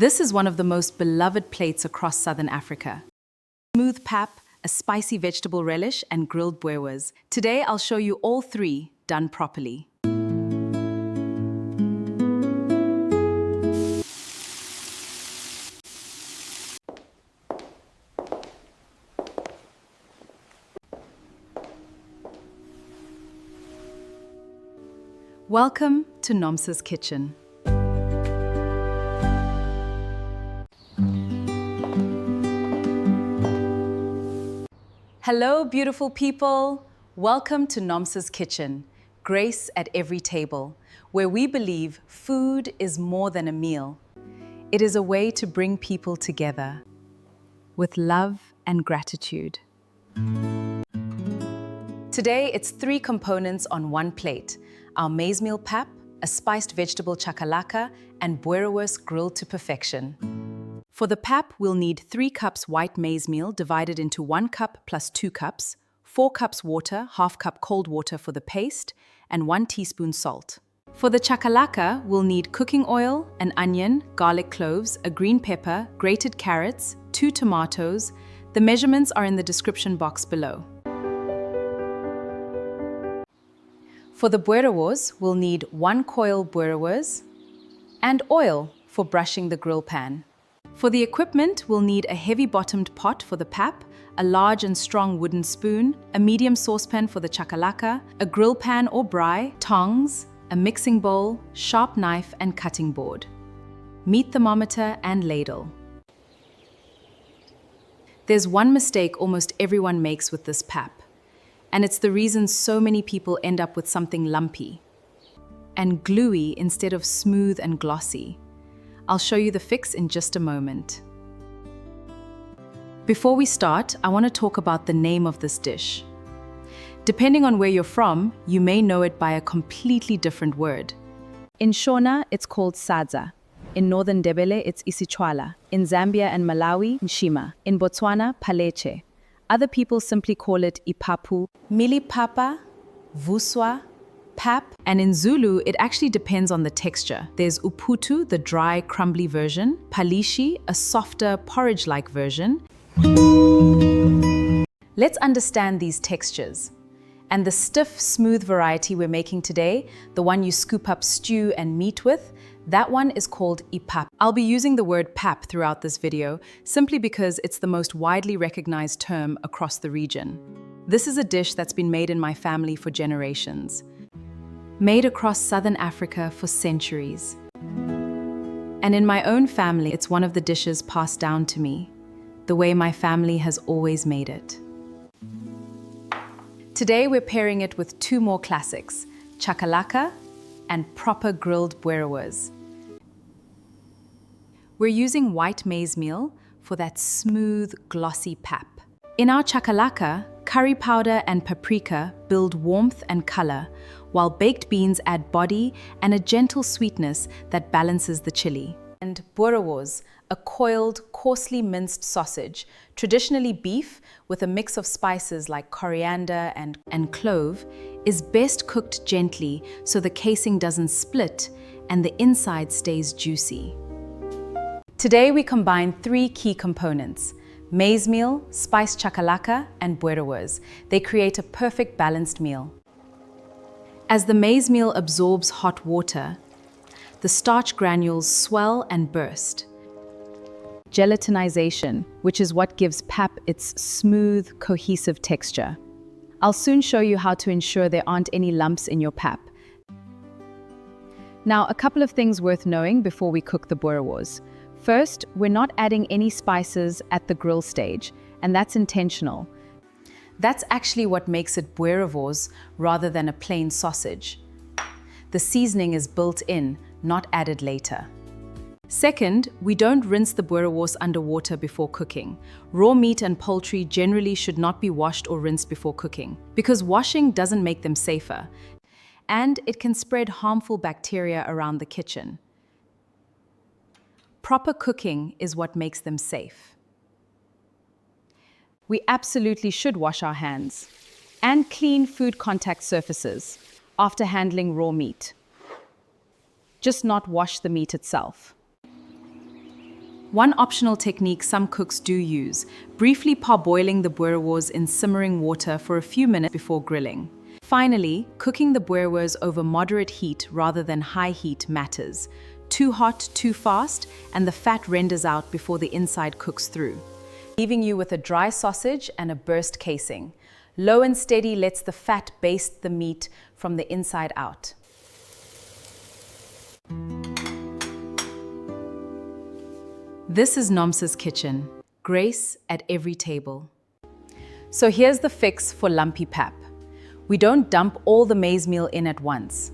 This is one of the most beloved plates across southern Africa. Smooth pap, a spicy vegetable relish, and grilled boerewors. Today I'll show you all three done properly. Welcome to Nomsa's kitchen. Hello, beautiful people. Welcome to Nomsa's kitchen, grace at every table, where we believe food is more than a meal. It is a way to bring people together with love and gratitude. Today, it's three components on one plate: our maize meal pap, a spiced vegetable chakalaka, and boerewors grilled to perfection. For the pap, we'll need 3 cups white maize meal divided into 1 cup plus 2 cups, 4 cups water, half cup cold water for the paste, and 1 teaspoon salt. For the chakalaka, we'll need cooking oil, an onion, garlic cloves, a green pepper, grated carrots, 2 tomatoes. The measurements are in the description box below. For the boerewors, we'll need 1 coil boerewors and oil for brushing the grill pan. For the equipment, we'll need a heavy-bottomed pot for the pap, a large and strong wooden spoon, a medium saucepan for the chakalaka, a grill pan or braai, tongs, a mixing bowl, sharp knife and cutting board, meat thermometer and ladle. There's one mistake almost everyone makes with this pap, and it's the reason so many people end up with something lumpy and gluey instead of smooth and glossy. I'll show you the fix in just a moment. Before we start, I want to talk about the name of this dish. Depending on where you're from, you may know it by a completely different word. In Shona, it's called sadza. In northern Ndebele, it's isitshwala. In Zambia and Malawi, Insima. In Botswana, paleche. Other people simply call it ipapu, milipapa, vuswa, pap, and in Zulu, it actually depends on the texture. There's uputu, the dry, crumbly version, palishi, a softer, porridge-like version. Let's understand these textures. And the stiff, smooth variety we're making today, the one you scoop up stew and meat with, that one is called ipap. I'll be using the word pap throughout this video, simply because it's the most widely recognized term across the region. This is a dish that's been made in my family for generations. Made across southern Africa for centuries. And in my own family, it's one of the dishes passed down to me, the way my family has always made it. Today we're pairing it with 2 more classics, chakalaka and proper grilled boerewors. We're using white maize meal for that smooth, glossy pap. In our chakalaka, curry powder and paprika build warmth and color, while baked beans add body and a gentle sweetness that balances the chili. And boerewors, a coiled, coarsely minced sausage, traditionally beef with a mix of spices like coriander and clove, is best cooked gently so the casing doesn't split and the inside stays juicy. Today we combine 3 key components: maize meal, spiced chakalaka, and boerewors. They create a perfect balanced meal. As the maize meal absorbs hot water, the starch granules swell and burst. Gelatinization, which is what gives pap its smooth, cohesive texture. I'll soon show you how to ensure there aren't any lumps in your pap. Now, a couple of things worth knowing before we cook the boerewors. First, we're not adding any spices at the grill stage, and that's intentional. That's actually what makes it boerewors rather than a plain sausage. The seasoning is built in, not added later. Second, we don't rinse the boerewors underwater before cooking. Raw meat and poultry generally should not be washed or rinsed before cooking, because washing doesn't make them safer, and it can spread harmful bacteria around the kitchen. Proper cooking is what makes them safe. We absolutely should wash our hands and clean food contact surfaces after handling raw meat. Just not wash the meat itself. One optional technique some cooks do use, briefly parboiling the boerewors in simmering water for a few minutes before grilling. Finally, cooking the boerewors over moderate heat rather than high heat matters. Too hot, too fast, and the fat renders out before the inside cooks through, leaving you with a dry sausage and a burst casing. Low and steady lets the fat baste the meat from the inside out. This is Nomsa's kitchen, grace at every table. So here's the fix for lumpy pap. We don't dump all the maize meal in at once.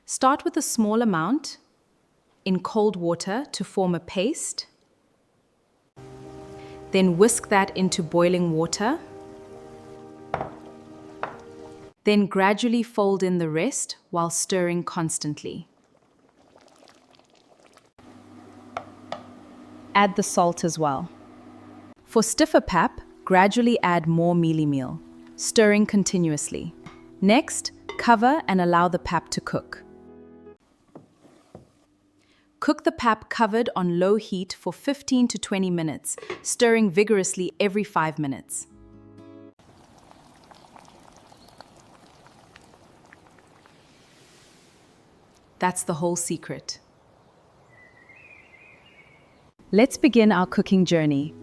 Start with a small amount in cold water to form a paste. Then whisk that into boiling water. Then gradually fold in the rest while stirring constantly. Add the salt as well. For stiffer pap, gradually add more mealy meal, stirring continuously. Next, cover and allow the pap to cook. Cook the pap covered on low heat for 15 to 20 minutes, stirring vigorously every 5 minutes. That's the whole secret. Let's begin our cooking journey.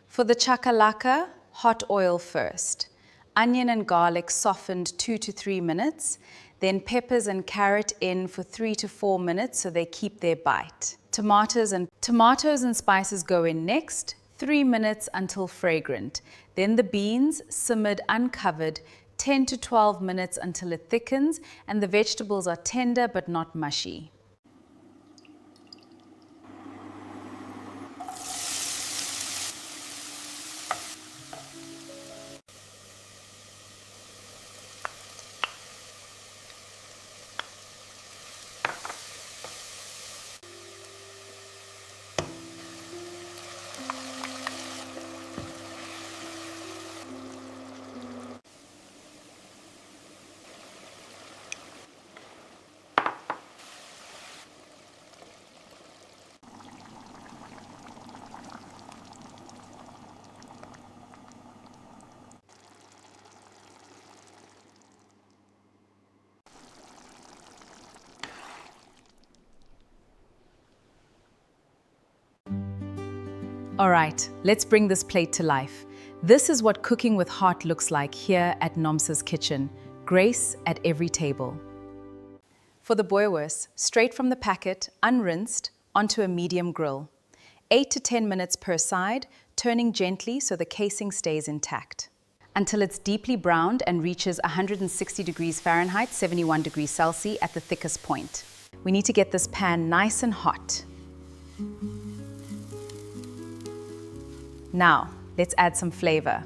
For the chakalaka, hot oil first. Onion and garlic softened 2 to 3 minutes, then peppers and carrot in for 3 to 4 minutes so they keep their bite. Tomatoes and spices go in next, 3 minutes until fragrant. Then the beans, simmered uncovered, 10 to 12 minutes until it thickens and the vegetables are tender but not mushy. Alright, let's bring this plate to life. This is what cooking with heart looks like here at Nomsa's kitchen. Grace at every table. For the boerewors, straight from the packet, unrinsed, onto a medium grill. 8 to 10 minutes per side, turning gently so the casing stays intact. Until it's deeply browned and reaches 160 degrees Fahrenheit, 71 degrees Celsius at the thickest point. We need to get this pan nice and hot. Now, let's add some flavor.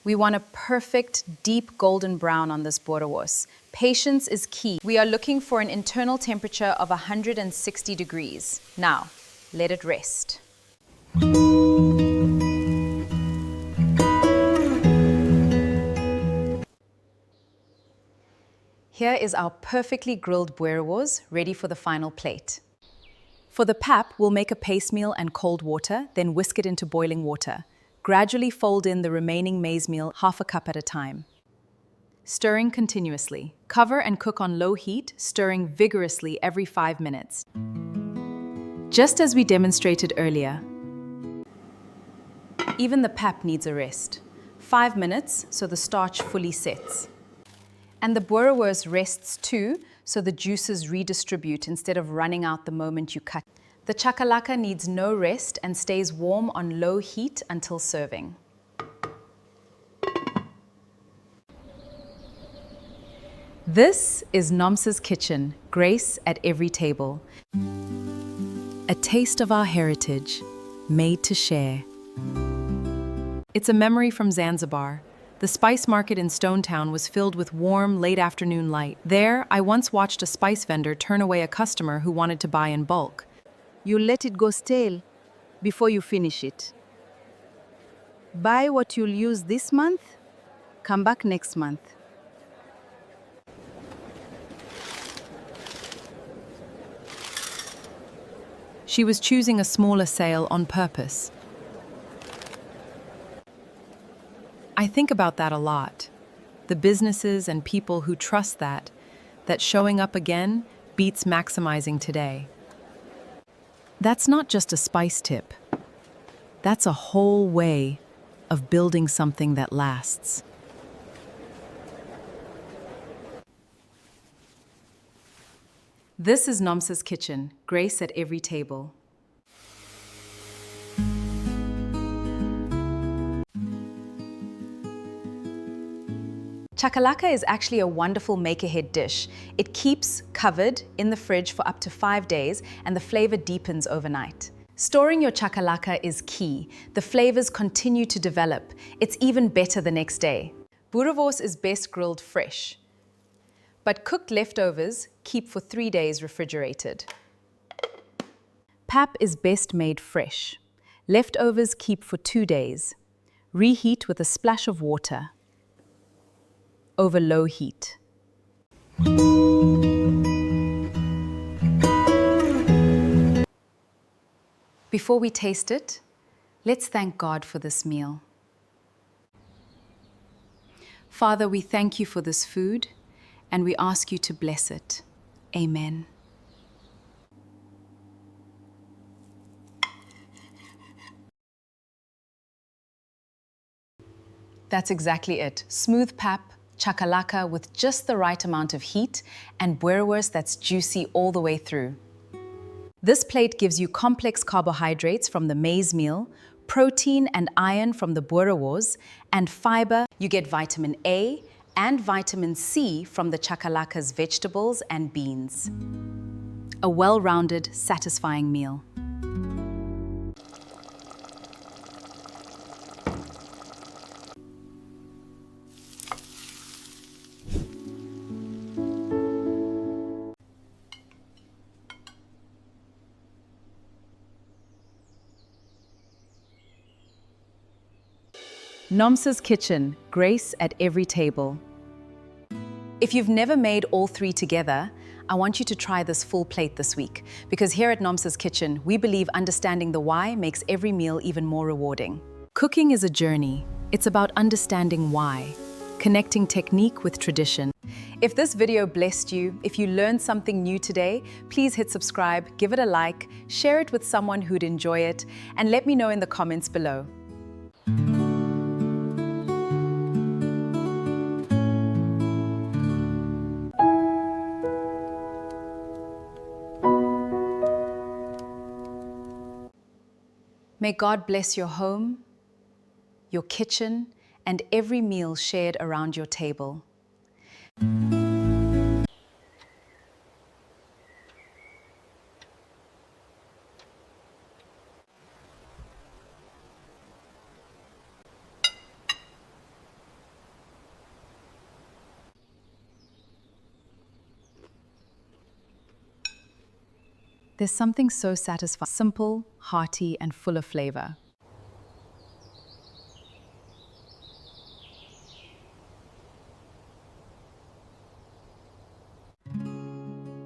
We want a perfect, deep golden brown on this boerewors. Patience is key. We are looking for an internal temperature of 160 degrees. Now, let it rest. Here is our perfectly grilled boerewors, ready for the final plate. For the pap, we'll make a paste meal and cold water, then whisk it into boiling water. Gradually fold in the remaining maize meal, half a cup at a time. Stirring continuously. Cover and cook on low heat, stirring vigorously every 5 minutes. Just as we demonstrated earlier, even the pap needs a rest. 5 minutes so the starch fully sets. And the boerewors rests too, so the juices redistribute instead of running out the moment you cut. The chakalaka needs no rest and stays warm on low heat until serving. This is Nomsa's kitchen, grace at every table. A taste of our heritage, made to share. It's a memory from Zanzibar. The spice market in Stone Town was filled with warm, late-afternoon light. There, I once watched a spice vendor turn away a customer who wanted to buy in bulk. You let it go stale before you finish it. Buy what you'll use this month, come back next month. She was choosing a smaller sale on purpose. I think about that a lot. The businesses and people who trust that showing up again beats maximizing today. That's not just a spice tip. That's a whole way of building something that lasts. This is Nomsa's kitchen, grace at every table. Chakalaka is actually a wonderful make-ahead dish. It keeps covered in the fridge for up to 5 days and the flavor deepens overnight. Storing your chakalaka is key. The flavors continue to develop. It's even better the next day. Boerewors is best grilled fresh, but cooked leftovers keep for 3 days refrigerated. Pap is best made fresh. Leftovers keep for 2 days. Reheat with a splash of water over low heat. Before we taste it, let's thank God for this meal. Father, we thank you for this food, and we ask you to bless it. Amen. That's exactly it. Smooth pap, chakalaka with just the right amount of heat, and Boerewors that's juicy all the way through. This plate gives you complex carbohydrates from the maize meal, protein and iron from the Boerewors, and fiber. You get vitamin A and vitamin C from the chakalaka's vegetables and beans. A well-rounded, satisfying meal. Nomsa's kitchen, grace at every table. If you've never made all three together, I want you to try this full plate this week, because here at Nomsa's kitchen, we believe understanding the why makes every meal even more rewarding. Cooking is a journey. It's about understanding why, connecting technique with tradition. If this video blessed you, if you learned something new today, please hit subscribe, give it a like, share it with someone who'd enjoy it, and let me know in the comments below. May God bless your home, your kitchen, and every meal shared around your table. There's something so satisfying, simple, hearty, and full of flavor.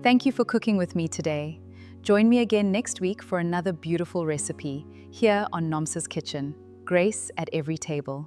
Thank you for cooking with me today. Join me again next week for another beautiful recipe here on Nomsa's Kitchen. Grace at every table.